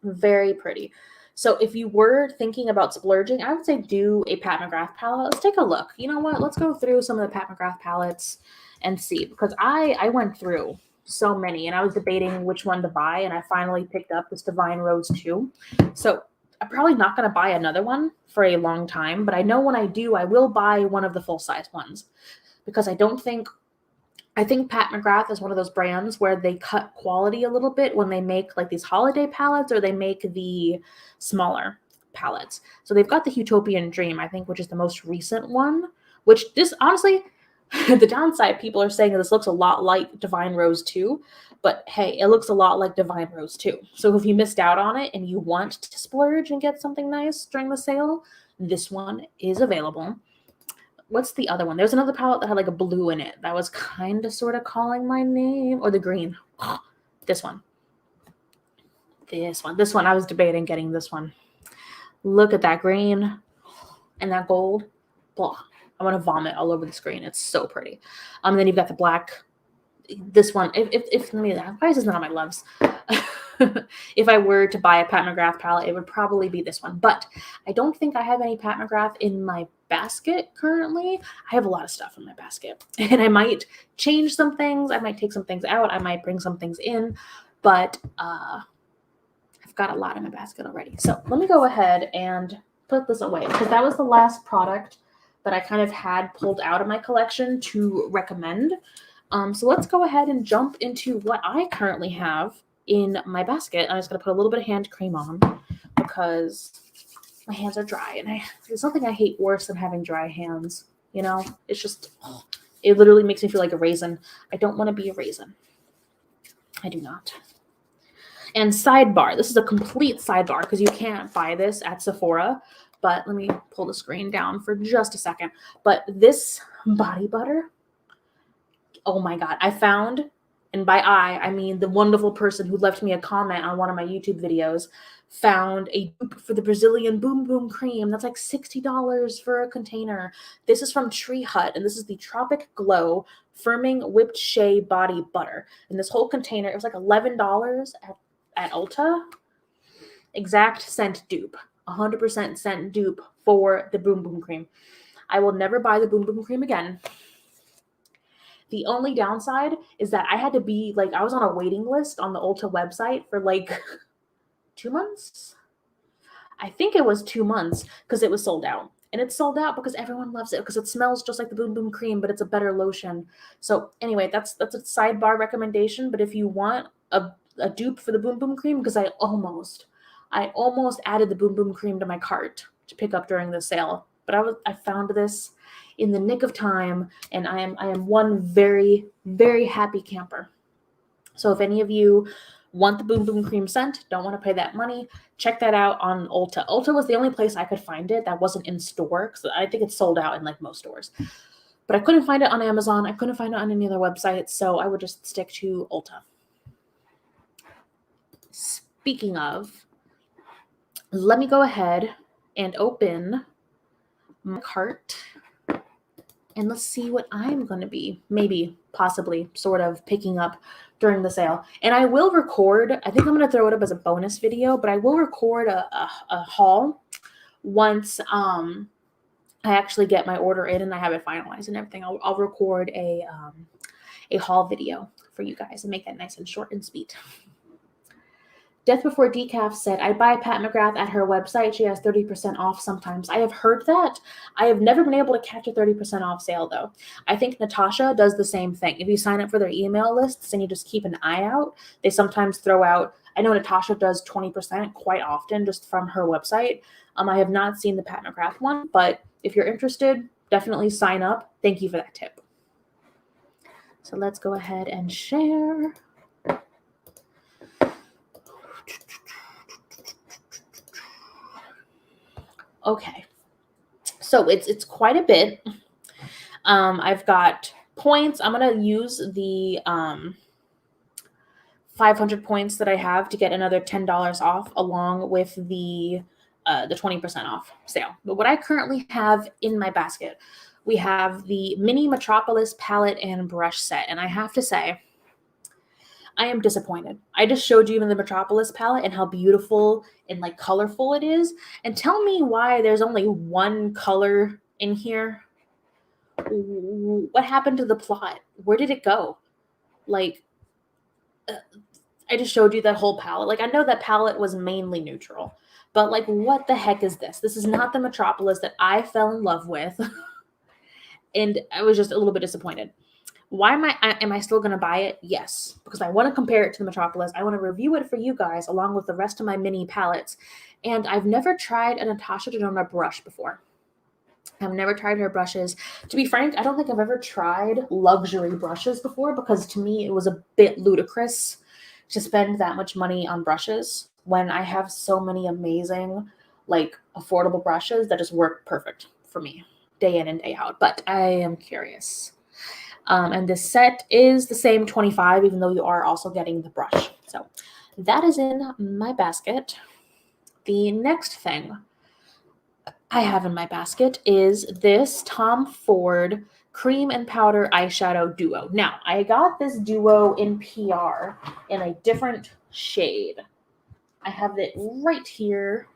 Very pretty. So if you were thinking about splurging, I would say do a Patmograph palette. Let's take a look. You know what? Let's go through some of the Patmograph palettes and see, because I went through so many and I was debating which one to buy, and I finally picked up this Divine Rose 2. So I'm probably not going to buy another one for a long time, but I know when I do, I will buy one of the full-size ones because I think Patmograph is one of those brands where they cut quality a little bit when they make like these holiday palettes or they make the smaller palettes. So they've got the Utopian Dream, I think, which is the most recent one, which this honestly, the downside, people are saying this looks a lot like Divine Rose 2, but hey, it looks a lot like Divine Rose 2. So if you missed out on it and you want to splurge and get something nice during the sale, this one is available. What's the other one? There's another palette that had like a blue in it that was kind of sort of calling my name, or the green. This one. This one. I was debating getting this one. Look at that green and that gold. Blah. I want to vomit all over the screen. It's so pretty. Then you've got the black. This one. If let me, why is this not on my loves? If I were to buy a Patmograph palette, it would probably be this one. But I don't think I have any Patmograph in my basket currently. I have a lot of stuff in my basket. And I might change some things. I might take some things out. I might bring some things in. But I've got a lot in my basket already. So let me go ahead and put this away, because that was the last product that I kind of had pulled out of my collection to recommend. So let's go ahead and jump into what I currently have in my basket. I'm just going to put a little bit of hand cream on because my hands are dry, and there's nothing I hate worse than having dry hands. You know, it's just, it literally makes me feel like a raisin. I don't want to be a raisin. I do not. And sidebar, this is a complete sidebar because you can't buy this at Sephora, but let me pull the screen down for just a second. But this body butter, oh my God, I found, and by I mean the wonderful person who left me a comment on one of my YouTube videos, found a dupe for the Brazilian Boom Boom Cream. That's like $60 for a container. This is from Tree Hut, and this is the Tropic Glow Firming Whipped Shea Body Butter. And this whole container, it was like $11 at Ulta. Exact scent dupe. 100% scent dupe for the Boom Boom Cream. I will never buy the Boom Boom Cream again. The only downside is that I had to be like, I was on a waiting list on the Ulta website for like 2 months. I think it was 2 months because it was sold out. And it's sold out because everyone loves it because it smells just like the Boom Boom Cream, but it's a better lotion. So anyway, that's a sidebar recommendation. But if you want a dupe for the Boom Boom Cream, because I almost added the Boom Boom Cream to my cart to pick up during the sale. But I found this in the nick of time, and I am one very, very happy camper. So if any of you want the Boom Boom Cream scent, don't want to pay that money, check that out on Ulta. Ulta was the only place I could find it that wasn't in store, because I think it's sold out in like most stores. But I couldn't find it on Amazon. I couldn't find it on any other website, so I would just stick to Ulta. Speaking of, let me go ahead and open my cart, and let's see what I'm going to be maybe, possibly, sort of picking up during the sale. And I will record, I think I'm going to throw it up as a bonus video, but I will record a haul once I actually get my order in and I have it finalized and everything. I'll record a haul video for you guys and make that nice and short and sweet. Death Before Decaf said, I buy Pat McGrath at her website. She has 30% off sometimes. I have heard that. I have never been able to catch a 30% off sale, though. I think Natasha does the same thing. If you sign up for their email lists and you just keep an eye out, they sometimes throw out, I know Natasha does 20% quite often just from her website. I have not seen the Pat McGrath one, but if you're interested, definitely sign up. Thank you for that tip. So let's go ahead and share. Okay, so it's quite a bit. I've got points. I'm going to use the 500 points that I have to get another $10 off along with the 20% off sale. But what I currently have in my basket, we have the mini Metropolis palette and brush set. And I have to say, I am disappointed. I just showed you in the Metropolis palette and how beautiful and like colorful it is. And tell me why there's only one color in here. What happened to the plot? Where did it go? Like, I just showed you that whole palette. Like, I know that palette was mainly neutral, but like, what the heck is this? This is not the Metropolis that I fell in love with. And I was just a little bit disappointed. Why am I still going to buy it? Yes, because I want to compare it to the Metropolis. I want to review it for you guys along with the rest of my mini palettes. And I've never tried a Natasha Denona brush before. I've never tried her brushes. To be frank, I don't think I've ever tried luxury brushes before because to me it was a bit ludicrous to spend that much money on brushes when I have so many amazing, like, affordable brushes that just work perfect for me day in and day out. But I am curious. And this set is the same 25, even though you are also getting the brush. So that is in my basket. The next thing I have in my basket is this Tom Ford Cream and Powder Eyeshadow Duo. Now, I got this duo in PR in a different shade. I have it right here.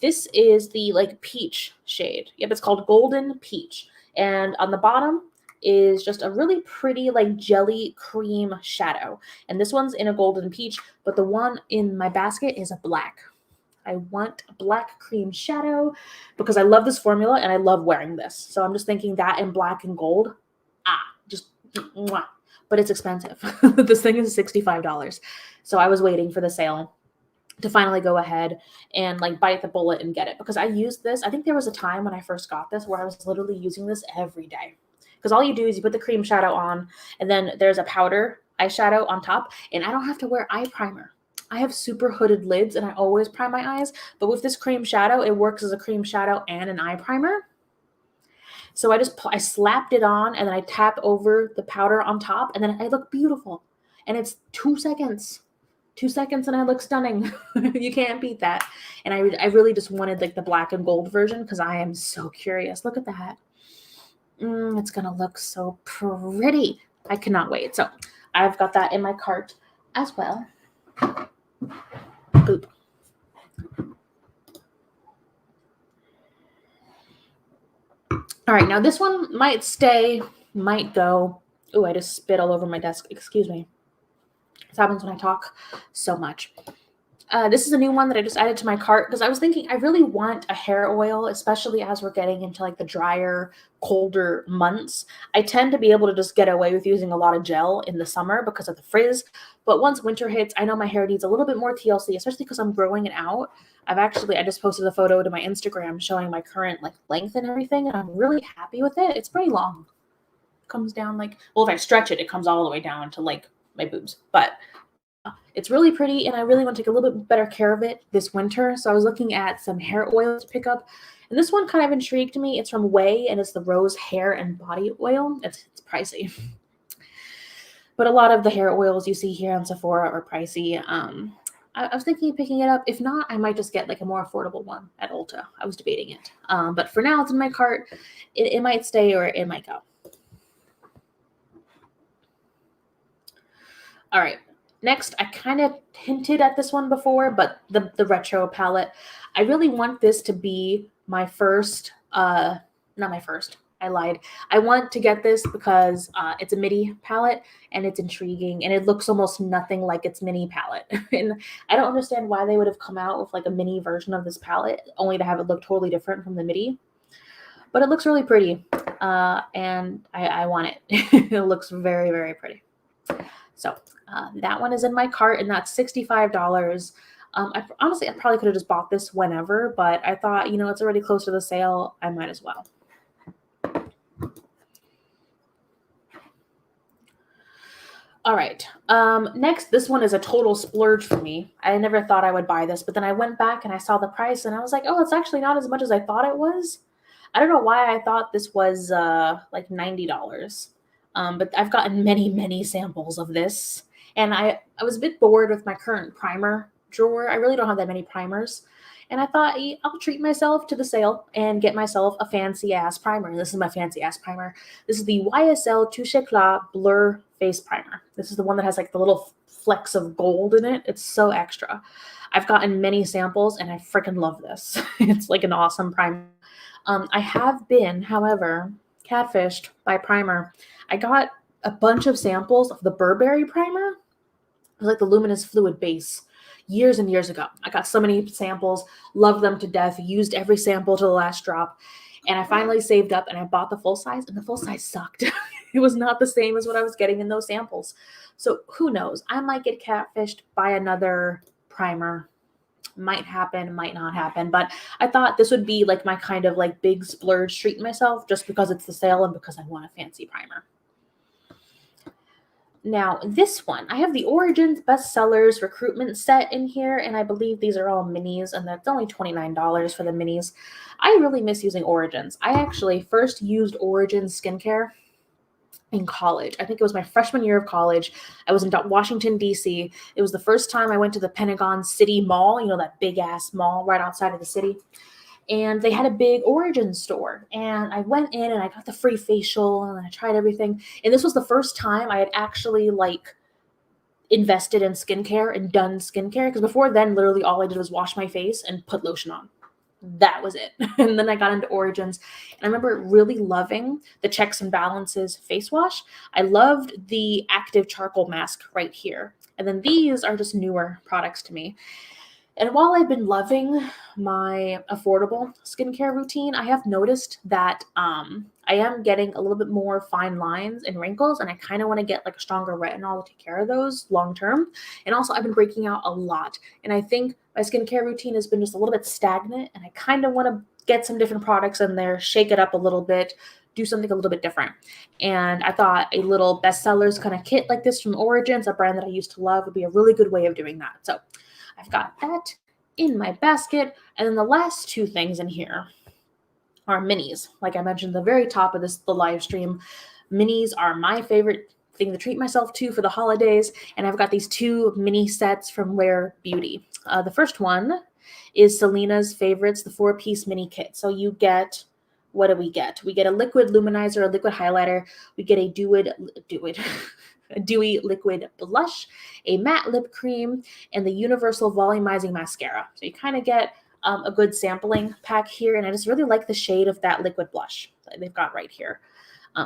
This is the, like, peach shade. Yep, it's called Golden Peach. And on the bottom is just a really pretty, like, jelly cream shadow. And this one's in a golden peach, but the one in my basket is a black. I want a black cream shadow because I love this formula and I love wearing this. So I'm just thinking that in black and gold, just mwah. But it's expensive. This thing is $65. So I was waiting for the sale to finally go ahead and, like, bite the bullet and get it because I used this. I think there was a time when I first got this where I was literally using this every day because all you do is you put the cream shadow on and then there's a powder eyeshadow on top and I don't have to wear eye primer. I have super hooded lids and I always prime my eyes, but with this cream shadow, it works as a cream shadow and an eye primer. So I slapped it on and then I tap over the powder on top and then I look beautiful. And it's 2 seconds. 2 seconds and I look stunning. You can't beat that. And I really just wanted, like, the black and gold version because I am so curious. Look at that. It's going to look so pretty. I cannot wait. So I've got that in my cart as well. Boop. All right, now this one might stay, might go. Oh, I just spit all over my desk. Excuse me. This happens when I talk so much. This is a new one that I just added to my cart because I was thinking I really want a hair oil, especially as we're getting into, like, the drier, colder months. I tend to be able to just get away with using a lot of gel in the summer because of the frizz. But once winter hits, I know my hair needs a little bit more TLC, especially because I'm growing it out. I just posted a photo to my Instagram showing my current, like, length and everything, and I'm really happy with it. It's pretty long. It comes down, like, well, if I stretch it, it comes all the way down to, like, my boobs. But it's really pretty, and I really want to take a little bit better care of it this winter. So I was looking at some hair oils to pick up, and this one kind of intrigued me. It's from Way, and it's the Rose Hair and Body Oil. It's pricey. But a lot of the hair oils you see here on Sephora are pricey. I was thinking of picking it up. If not, I might just get, like, a more affordable one at Ulta. I was debating it. But for now, it's in my cart. It might stay or it might go. All right. Next, I kind of hinted at this one before, but the retro palette. I really want this to be my first, not my first, I lied. I want to get this because it's a midi palette and it's intriguing and it looks almost nothing like its mini palette. And I don't understand why they would have come out with, like, a mini version of this palette only to have it look totally different from the midi. But it looks really pretty and I want it. It looks very, very pretty. So that one is in my cart, and that's $65. Honestly, I probably could have just bought this whenever, but I thought, it's already close to the sale. I might as well. All right. Next, this one is a total splurge for me. I never thought I would buy this, but then I went back and I saw the price, and I was like, oh, it's actually not as much as I thought it was. I don't know why I thought this was like $90. But I've gotten many, many samples of this. And I was a bit bored with my current primer drawer. I really don't have that many primers. And I thought, I'll treat myself to the sale and get myself a fancy-ass primer. This is my fancy-ass primer. This is the YSL Touche Blur Face Primer. This is the one that has, like, the little flecks of gold in it. It's so extra. I've gotten many samples, and I freaking love this. It's like an awesome primer. I have been, however, catfished by primer. I got a bunch of samples of the Burberry primer. It was like the luminous fluid base years and years ago. I got so many samples, loved them to death, used every sample to the last drop. And I finally saved up and I bought the full size, and the full size sucked. It was not the same as what I was getting in those samples. So who knows? I might get catfished by another primer. Might happen, might not happen. But I thought this would be like my kind of like big splurge treat myself just because it's the sale and because I want a fancy primer. Now, this one, I have the Origins Bestsellers Recruitment set in here, and I believe these are all minis, and that's only $29 for the minis. I really miss using Origins. I actually first used Origins skincare in college. I think it was my freshman year of college. I was in Washington, D.C. It was the first time I went to the Pentagon City Mall, you know, that big-ass mall right outside of the city. And they had a big Origins store. And I went in and I got the free facial and I tried everything. And this was the first time I had actually like invested in skincare and done skincare. Because before then, literally all I did was wash my face and put lotion on. That was it. And then I got into Origins. And I remember really loving the Checks and Balances face wash. I loved the active charcoal mask right here. And then these are just newer products to me. And while I've been loving my affordable skincare routine, I have noticed that I am getting a little bit more fine lines and wrinkles, and I kind of want to get like a stronger retinol to take care of those long term. And also I've been breaking out a lot, and I think my skincare routine has been just a little bit stagnant, and I kind of want to get some different products in there, shake it up a little bit, do something a little bit different. And I thought a little Bestsellers kind of kit like this from Origins, a brand that I used to love, would be a really good way of doing that. So I've got that in my basket. And then the last two things in here are minis. Like I mentioned at the very top of the live stream, minis are my favorite thing to treat myself to for the holidays. And I've got these two mini sets from Rare Beauty. The first one is Selena's favorites, the 4-piece mini kit. So you get, what do we get? We get a liquid luminizer, a liquid highlighter. We get a a dewy liquid blush, a matte lip cream, and the universal volumizing mascara. So you kind of get a good sampling pack here, and I just really like the shade of that liquid blush that they've got right here.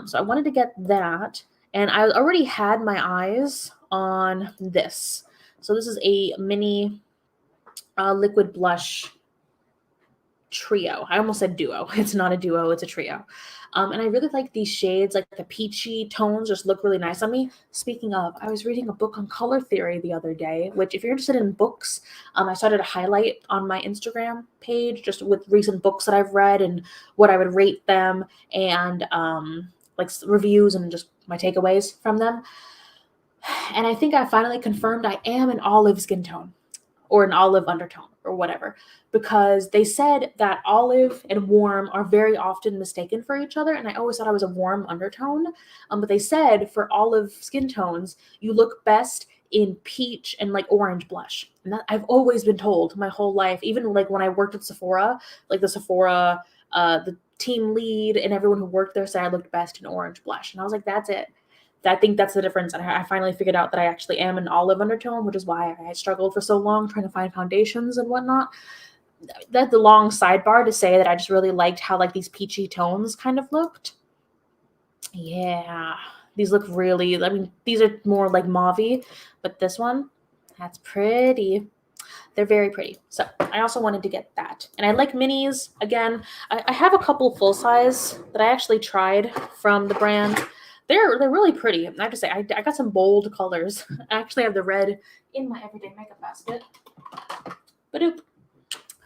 So I wanted to get that, and I already had my eyes on this. So this is a mini liquid blush trio. I almost said duo. It's not a duo, it's a trio. And I really like these shades, like the peachy tones just look really nice on me. Speaking of, I was reading a book on color theory the other day, which if you're interested in books, I started a highlight on my Instagram page just with recent books that I've read and what I would rate them and like reviews and just my takeaways from them. And I think I finally confirmed I am an olive skin tone or an olive undertone or whatever, because they said that olive and warm are very often mistaken for each other. And I always thought I was a warm undertone. But they said for olive skin tones, you look best in peach and like orange blush. And that I've always been told my whole life, even like when I worked at Sephora, like the Sephora, the team lead and everyone who worked there said I looked best in orange blush. And I was like, that's it. I think that's the difference. And I finally figured out that I actually am an olive undertone, which is why I struggled for so long trying to find foundations and whatnot. That's the long sidebar to say that I just really liked how like these peachy tones kind of looked. Yeah, these look really, I mean, these are more like mauve-y, but this one, that's pretty. They're very pretty. So I also wanted to get that. And I like minis. Again, I have a couple full size that I actually tried from the brand. They're really pretty. I have to say, I got some bold colors. I actually have the red in my everyday makeup basket. Ba-doop.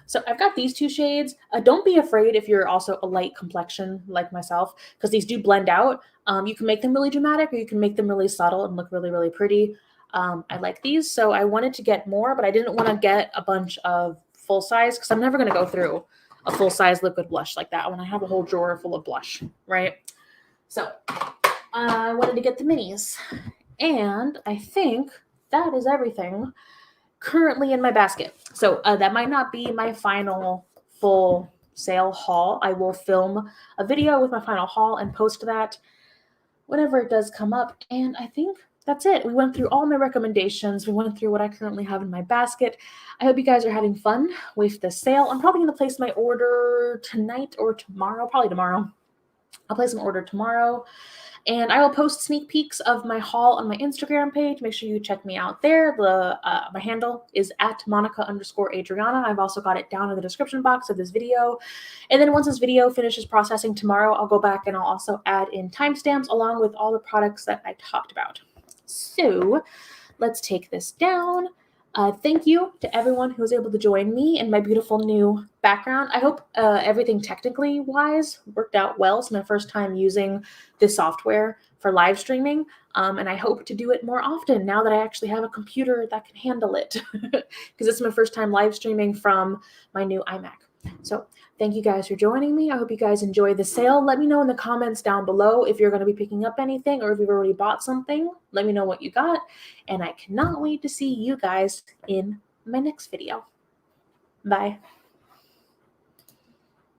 So I've got these two shades. Don't be afraid if you're also a light complexion like myself, because these do blend out. You can make them really dramatic or you can make them really subtle and look really, really pretty. I like these. So I wanted to get more, but I didn't want to get a bunch of full size because I'm never going to go through a full size liquid blush like that when I have a whole drawer full of blush, right? So I wanted to get the minis, and I think that is everything currently in my basket. So that might not be my final full sale haul. I will film a video with my final haul and post that whenever it does come up. And I think that's it. We went through all my recommendations. We went through what I currently have in my basket. I hope you guys are having fun with the sale. I'm probably going to place my order tonight or tomorrow, probably tomorrow. I'll place an order tomorrow. And I will post sneak peeks of my haul on my Instagram page. Make sure you check me out there. My handle is at Monica_Adriana. I've also got it down in the description box of this video. And then once this video finishes processing tomorrow, I'll go back and I'll also add in timestamps along with all the products that I talked about. So let's take this down. Thank you to everyone who was able to join me in my beautiful new background. I hope everything technically wise worked out well. It's my first time using this software for live streaming, and I hope to do it more often now that I actually have a computer that can handle it, because it's my first time live streaming from my new iMac. So thank you guys for joining me. I hope you guys enjoy the sale. Let me know in the comments down below if you're going to be picking up anything or if you've already bought something. Let me know what you got. And I cannot wait to see you guys in my next video. Bye.